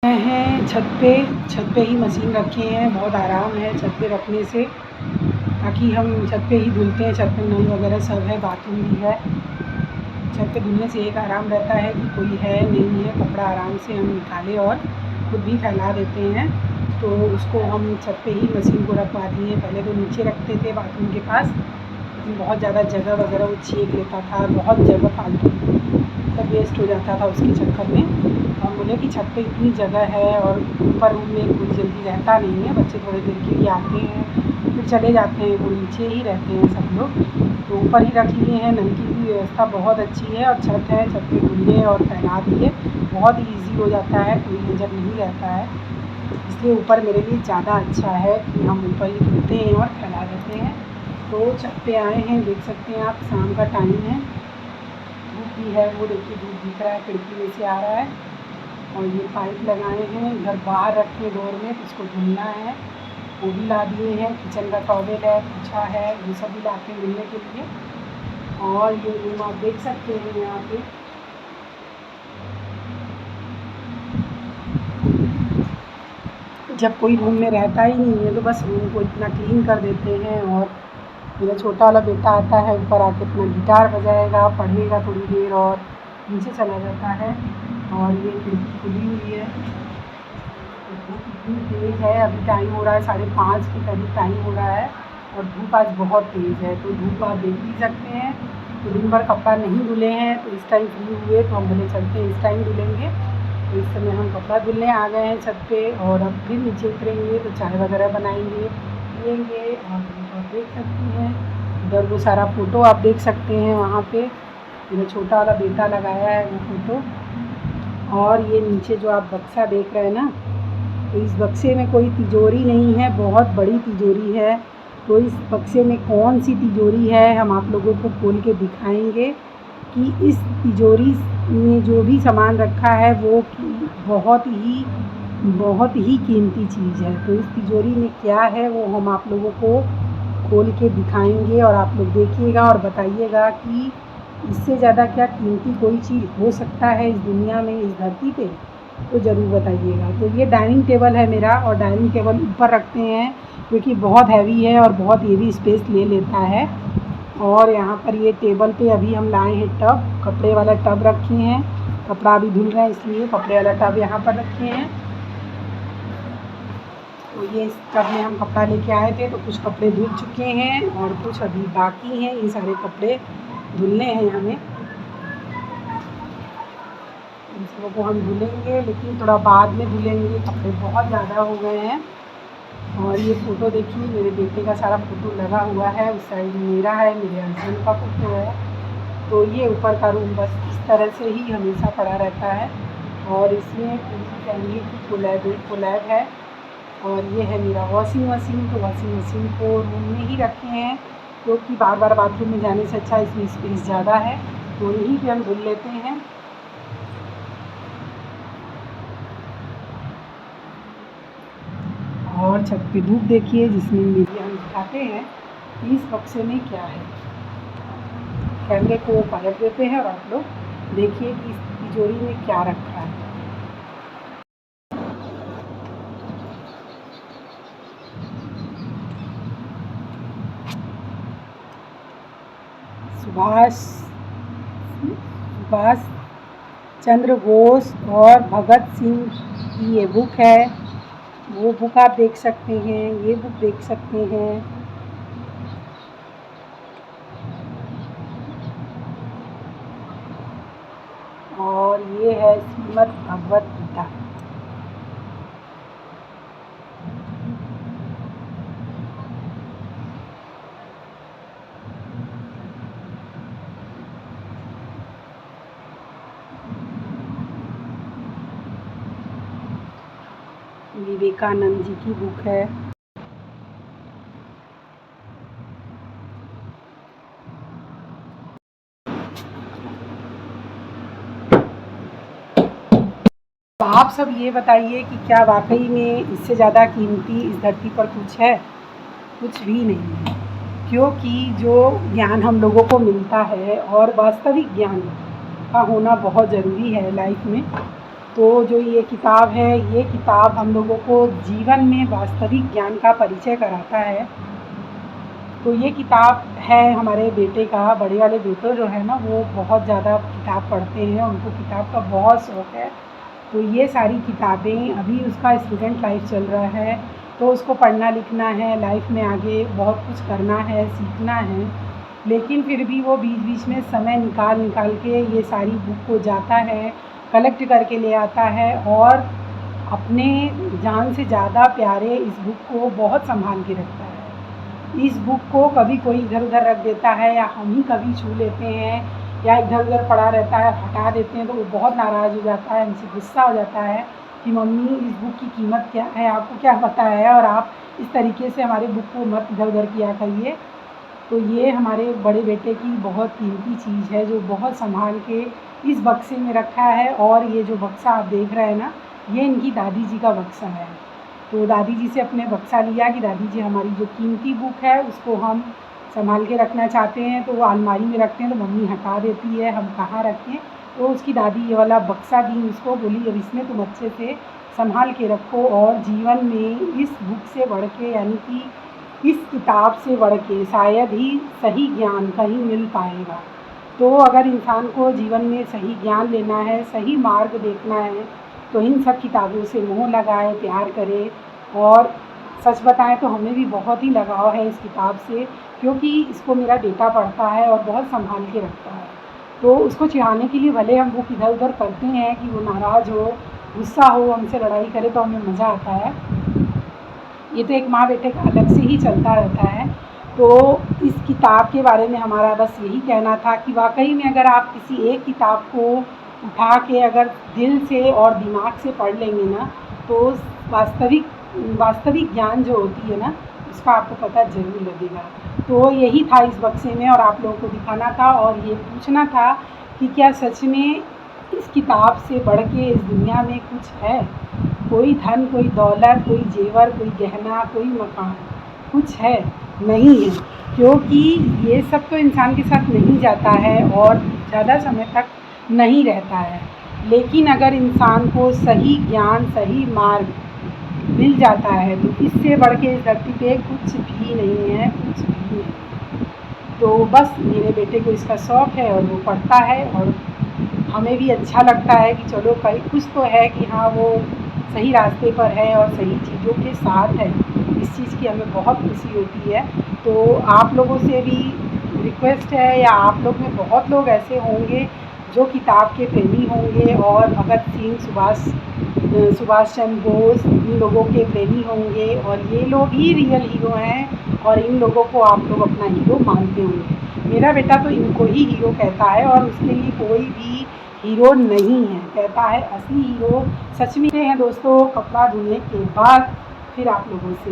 हैं छत पे ही मशीन रखे हैं। बहुत आराम है छत पे रखने से, ताकि हम छत पे ही धुलते हैं। छत पे नल वगैरह सब है, बाथरूम भी है। छत पे धुलने से एक आराम रहता है कि कोई है नहीं है, कपड़ा आराम से हम निकालें और खुद भी फैला देते हैं। तो उसको हम छत पे ही मशीन को रखवा दिए। पहले तो नीचे रखते थे बाथरूम के पास, लेकिन बहुत ज़्यादा जगह वगैरह वो छीन लेता था, बहुत जगह फालतू मतलब वेस्ट हो जाता था उसके चक्कर में। हम बोले कि छत पे इतनी जगह है और ऊपर रूम में कोई जल्दी रहता नहीं है, बच्चे थोड़ी देर के लिए आते हैं फिर चले जाते हैं, वो नीचे ही रहते हैं सब लोग, तो ऊपर ही रख लिए हैं। नल की भी व्यवस्था बहुत अच्छी है और छत है, छत पे धुलने और फैला दिए, बहुत ईजी हो जाता है, कोई झंझट नहीं रहता है। इसलिए ऊपर मेरे लिए ज़्यादा अच्छा है कि हम ऊपर ही धुलते हैं और फैला देते हैं। तो छत पे आए हैं, देख सकते हैं आप, शाम का टाइम है, धूप भी है, वो देखिए धूप दिख रहा है, खिड़की में से आ रहा है। और ये पाइप लगाए हैं, घर बाहर रखे डोर में, इसको धुलना है, वो भी ला दिए हैं। किचन का टॉवेल है, पोछा है, ये सब भी लाते हैं धुलने के लिए। और ये रूम आप देख सकते हैं यहाँ पे, जब कोई रूम में रहता ही नहीं है तो बस रूम को इतना क्लीन कर देते हैं। और मेरा छोटा वाला बेटा आता है ऊपर आके अपना गिटार बजाएगा, पढ़ेगा थोड़ी देर और नीचे चला जाता है। और ये खिड़की खुली हुई है, धूप इतनी तेज़ है, अभी टाइम हो रहा है 5:30 के करीब टाइम हो रहा है और धूप आज बहुत तेज़ है, तो धूप आप देख ही सकते हैं। तो दिन भर कपड़ा नहीं धुले हैं, तो इस टाइम फ्री हुए तो हम बोले चलते हैं इस टाइम धुलेंगे। तो इस समय हम कपड़ा धुलने आ गए हैं छत पे और अब फिर नीचे उतरेंगे तो चाय वगैरह बनाएंगे, पिएंगे। और आप देख सकती हैं उधर वो सारा फ़ोटो आप देख सकते हैं, वहाँ पे मेरा छोटा वाला बेटा लगाया है वो फ़ोटो। और ये नीचे जो आप बक्सा देख रहे हैं ना, तो इस बक्से में कोई तिजोरी नहीं है, बहुत बड़ी तिजोरी है। तो इस बक्से में कौन सी तिजोरी है हम आप लोगों को खोल के दिखाएंगे कि इस तिजोरी में जो भी सामान रखा है वो बहुत ही कीमती चीज़ है। तो इस तिजोरी में क्या है वो हम आप लोगों को खोल के दिखाएंगे और आप लोग देखिएगा और बताइएगा कि इससे ज़्यादा क्या कीमती कोई चीज़ हो सकता है इस दुनिया में, इस धरती पे, तो ज़रूर बताइएगा। तो ये डाइनिंग टेबल है मेरा, और डाइनिंग टेबल ऊपर रखते हैं क्योंकि बहुत हैवी है और बहुत हेवी स्पेस ले लेता है। और यहाँ पर ये टेबल पे अभी हम लाए हैं टब, कपड़े वाला टब रखे हैं, कपड़ा अभी धुल रहा है इसलिए कपड़े वाला टब यहाँ पर रखे हैं। तो ये इस टब में हम कपड़ा लेके आए थे, तो कुछ कपड़े धुल चुके हैं और कुछ अभी बाकी हैं। ये सारे कपड़े धुलने हैं हमें, इन सबों को हम धुलेंगे, लेकिन थोड़ा बाद में धुलेंगे, कपड़े बहुत ज़्यादा हो गए हैं। और ये फ़ोटो देखिए, मेरे बेटे का सारा फ़ोटो लगा हुआ है, उस साइड मेरा है, मेरे हस्बैंड का फ़ोटो है। तो ये ऊपर का रूम बस इस तरह से ही हमेशा पड़ा रहता है और इसमें पूरी फैमिली की कोलैब है। और ये है मेरा वॉशिंग मशीन, तो वॉशिंग मशीन को रूम में ही रखे हैं क्योंकि बार बार बाथरूम में जाने से अच्छा इसमें स्पेस ज़्यादा है, तो यहीं पे हम धुल लेते हैं। और छत पे धूप देखिए जिसमें मेरी हम दिखाते हैं कि इस बक्से में क्या है। कैमरे को पलट देते हैं और आप लोग देखिए कि इस तिजोरी में क्या रखा है। सुभाष सुभाष चंद्र बोस और भगत सिंह की ये बुक है, वो बुक आप देख सकते हैं, ये बुक देख सकते हैं। और ये है श्रीमद् भगवत गीता। विवेकानंद जी की बुक है। तो आप सब ये बताइए कि क्या वाकई में इससे ज़्यादा कीमती इस धरती पर कुछ है? कुछ भी नहीं है, क्योंकि जो ज्ञान हम लोगों को मिलता है और वास्तविक ज्ञान का होना बहुत ज़रूरी है लाइफ में। तो जो ये किताब है, ये किताब हम लोगों को जीवन में वास्तविक ज्ञान का परिचय कराता है। तो ये किताब है हमारे बेटे का, बड़े वाले बेटे जो है ना, वो बहुत ज़्यादा किताब पढ़ते हैं, उनको किताब का बहुत शौक़ है। तो ये सारी किताबें, अभी उसका स्टूडेंट लाइफ चल रहा है, तो उसको पढ़ना लिखना है, लाइफ में आगे बहुत कुछ करना है, सीखना है, लेकिन फिर भी वो बीच बीच में समय निकाल के ये सारी बुक को जाता है, कलेक्ट करके ले आता है और अपने जान से ज़्यादा प्यारे इस बुक को बहुत संभाल के रखता है। इस बुक को कभी कोई इधर उधर रख देता है या हम ही कभी छू लेते हैं या इधर उधर पड़ा रहता है, हटा देते हैं, तो वो बहुत नाराज़ हो जाता है, हमसे गुस्सा हो जाता है कि मम्मी इस बुक की कीमत क्या है, आपको क्या पता है, और आप इस तरीके से हमारे बुक को मत इधर उधर किया करिए। तो ये हमारे बड़े बेटे की बहुत कीमती चीज़ है जो बहुत संभाल के इस बक्से में रखा है। और ये जो बक्सा आप देख रहे हैं ना, ये इनकी दादी जी का बक्सा है। तो दादी जी से अपने बक्सा लिया कि दादी जी हमारी जो कीमती बुक है उसको हम संभाल के रखना चाहते हैं, तो वो अलमारी में रखते हैं, तो मम्मी हटा देती है, हम कहाँ रखें। तो उसकी दादी ये वाला बक्सा दी उसको, बोली अब इसमें तुम अच्छे से संभाल के रखो और जीवन में इस बुक से बढ़ के, यानी कि इस किताब से बढ़ के शायद ही सही ज्ञान कहीं मिल पाएगा। तो अगर इंसान को जीवन में सही ज्ञान लेना है, सही मार्ग देखना है, तो इन सब किताबों से मोह लगाए, प्यार करे। और सच बताएं तो हमें भी बहुत ही लगाव है इस किताब से, क्योंकि इसको मेरा बेटा पढ़ता है और बहुत संभाल के रखता है। तो उसको चिढ़ाने के लिए भले हम बुक इधर उधर करते हैं कि वो नाराज़ हो, गुस्सा हो, हमसे लड़ाई करे, तो हमें मज़ा आता है। ये तो एक माँ बेटे का अलग से ही चलता रहता है। तो इस किताब के बारे में हमारा बस यही कहना था कि वाकई में अगर आप किसी एक किताब को उठा के अगर दिल से और दिमाग से पढ़ लेंगे ना, तो वास्तविक ज्ञान जो होती है ना, उसका आपको पता ज़रूर लगेगा। तो यही था इस बक्से में, और आप लोगों को दिखाना था और ये पूछना था कि क्या सच में इस किताब से बढ़ के इस दुनिया में कुछ है? कोई धन, कोई दौलत, कोई जेवर, कोई गहना, कोई मकान, कुछ है? नहीं है, क्योंकि ये सब तो इंसान के साथ नहीं जाता है और ज़्यादा समय तक नहीं रहता है। लेकिन अगर इंसान को सही ज्ञान, सही मार्ग मिल जाता है, तो इससे बढ़ के इस धरती पे कुछ भी नहीं है, कुछ भी नहीं। तो बस मेरे बेटे को इसका शौक़ है और वो पढ़ता है, और हमें भी अच्छा लगता है कि चलो कहीं कुछ तो है कि हाँ, वो सही रास्ते पर है और सही चीज़ों के साथ है। इस चीज़ की हमें बहुत खुशी होती है। तो आप लोगों से भी रिक्वेस्ट है, या आप लोग में बहुत लोग ऐसे होंगे जो किताब के प्रेमी होंगे और भगत सिंह, सुभाष चंद्र बोस, इन लोगों के प्रेमी होंगे, और ये लोग ही रियल हीरो हैं और इन लोगों को आप लोग अपना हीरो मानते होंगे। मेरा बेटा तो इनको ही हीरो कहता है और उसके लिए कोई भी हीरो नहीं है, कहता है असली हीरो सच में हैं। दोस्तों, कपड़ा धोने के बाद फिर आप लोगों से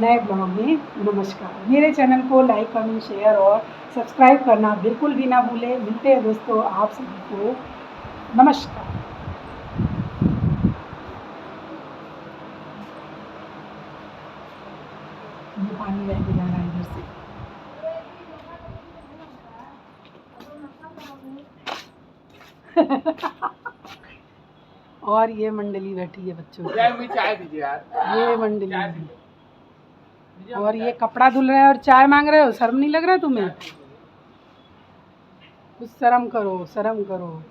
नए ब्लॉग में नमस्कार। मेरे चैनल को लाइक, कमेंट, शेयर और सब्सक्राइब करना बिल्कुल भी ना भूलें। मिलते हैं दोस्तों आप सभी को, नमस्कार। ये पानी बह के जा रहा है इधर से। और ये मंडली बैठी है बच्चों की, चाय दीजिए यार, ये मंडली है। और ये कपड़ा धुल रहा है और चाय मांग रहे हो, शर्म नहीं लग रहा तुम्हें? कुछ शर्म करो, शर्म करो,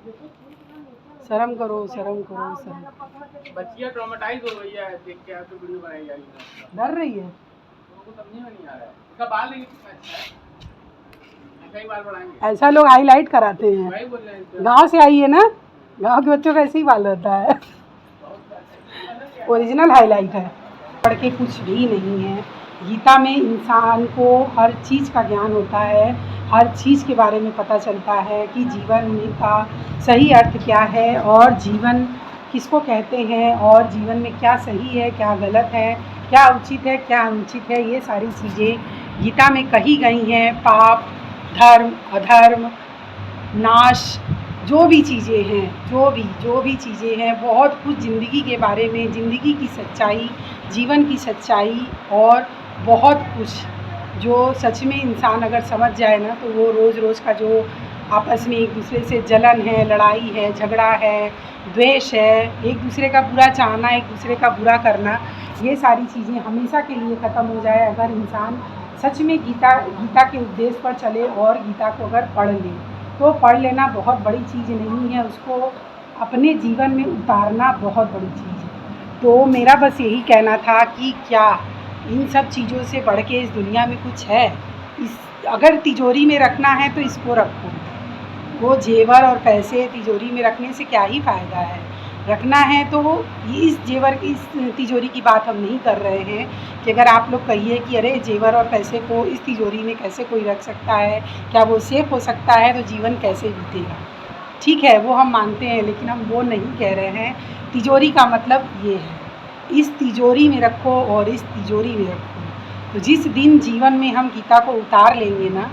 शर्म करो, शर्म करो, शर्म। बच्चियां ट्रॉमेटाइज हो गई है देख के, तो वीडियो बनाई जा रही है, डर रही है। लोगों को समझ में नहीं आ रहा है इसका बाल नहीं कितना अच्छा है, ऐसा ही बाल बढ़ाएंगे। ऐसा लोग हाईलाइट कराते हैं, वही बोल रहे हैं, गांव से आई है ना, गांव के बच्चों का ऐसे ही बाल रहता है, ओरिजिनल हाईलाइट है। पढ़ के कुछ भी नहीं है। गीता में इंसान को हर चीज़ का ज्ञान होता है, हर चीज़ के बारे में पता चलता है कि जीवन में का सही अर्थ क्या है और जीवन किसको कहते हैं और जीवन में क्या सही है, क्या गलत है, क्या उचित है, क्या अनुचित है, ये सारी चीज़ें गीता में कही गई हैं। पाप, धर्म, अधर्म, नाश, जो भी चीज़ें हैं, जो भी चीज़ें हैं, बहुत कुछ ज़िंदगी के बारे में, ज़िंदगी की सच्चाई, जीवन की सच्चाई और बहुत कुछ जो सच में इंसान अगर समझ जाए ना, तो वो रोज़ का जो आपस में एक दूसरे से जलन है, लड़ाई है, झगड़ा है, द्वेष है, एक दूसरे का बुरा चाहना, एक दूसरे का बुरा करना, ये सारी चीज़ें हमेशा के लिए ख़त्म हो जाए अगर इंसान सच में गीता के उपदेश पर चले और गीता को अगर पढ़ ले। तो पढ़ लेना बहुत बड़ी चीज़ नहीं है, उसको अपने जीवन में उतारना बहुत बड़ी चीज़ है। तो मेरा बस यही कहना था कि क्या इन सब चीज़ों से बढ़ के इस दुनिया में कुछ है? अगर तिजोरी में रखना है तो इसको रखो। वो जेवर और पैसे तिजोरी में रखने से क्या ही फ़ायदा है। रखना है तो इस तिजोरी की बात हम नहीं कर रहे हैं कि अगर आप लोग कहिए कि अरे जेवर और पैसे को इस तिजोरी में कैसे कोई रख सकता है, क्या वो सेफ़ हो सकता है, तो जीवन कैसे बीतेगा। ठीक है, वो हम मानते हैं, लेकिन हम वो नहीं कह रहे हैं। तिजोरी का मतलब ये है, इस तिजोरी में रखो और इस तिजोरी में रखो। तो जिस दिन जीवन में हम गीता को उतार लेंगे ना,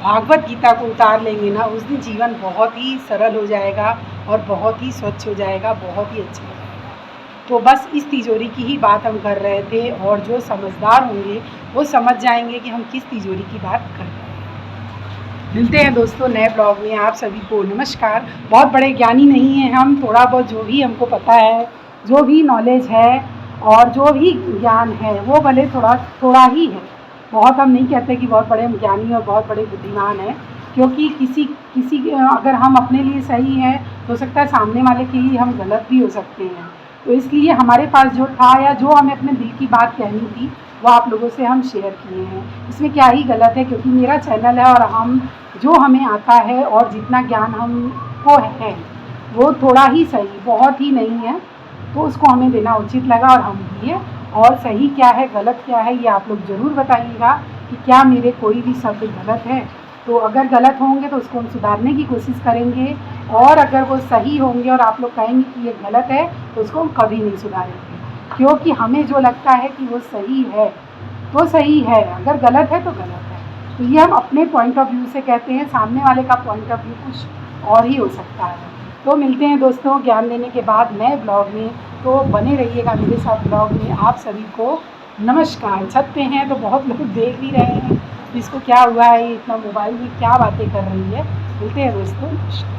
भागवत गीता को उतार लेंगे ना, उस दिन जीवन बहुत ही सरल हो जाएगा और बहुत ही स्वच्छ हो जाएगा, बहुत ही अच्छा हो जाएगा। तो बस इस तिजोरी की ही बात हम कर रहे थे और जो समझदार होंगे वो समझ जाएंगे कि हम किस तिजोरी की बात कर रहे हैं। मिलते हैं दोस्तों नए ब्लॉग में। आप सभी को नमस्कार। बहुत बड़े ज्ञानी नहीं हैं हम, थोड़ा बहुत जो भी हमको पता है, जो भी नॉलेज है और जो भी ज्ञान है वो भले थोड़ा ही है। बहुत हम नहीं कहते कि बहुत बड़े हम ज्ञानी और बहुत बड़े बुद्धिमान हैं, क्योंकि किसी अगर हम अपने लिए सही हैं तो हो सकता है सामने वाले के लिए हम गलत भी हो सकते हैं। तो इसलिए हमारे पास जो था या जो हमें अपने दिल की बात कहनी थी वो आप लोगों से हम शेयर किए हैं। इसमें क्या ही गलत है, क्योंकि मेरा चैनल है और हम जो हमें आता है और जितना ज्ञान हमको है वो थोड़ा ही सही, बहुत ही नहीं है, तो उसको हमें देना उचित लगा और हम दिए। और सही क्या है, गलत क्या है, ये आप लोग ज़रूर बताइएगा कि क्या मेरे कोई भी शब्द गलत है। तो अगर गलत होंगे तो उसको हम सुधारने की कोशिश करेंगे, और अगर वो सही होंगे और आप लोग कहेंगे कि ये गलत है तो उसको हम कभी नहीं सुधारेंगे, क्योंकि हमें जो लगता है कि वो सही है तो सही है, अगर गलत है तो गलत है। तो ये हम अपने पॉइंट ऑफ व्यू से कहते हैं, सामने वाले का पॉइंट ऑफ व्यू कुछ और ही हो सकता है। तो मिलते हैं दोस्तों ज्ञान देने के बाद नए ब्लॉग में, तो बने रहिएगा मेरे साथ ब्लॉग में। आप सभी को नमस्कार। छत पे हैं तो बहुत लोग देख भी रहे हैं इसको क्या हुआ है, इतना मोबाइल में क्या बातें कर रही है। मिलते हैं दोस्तों, नमस्कार।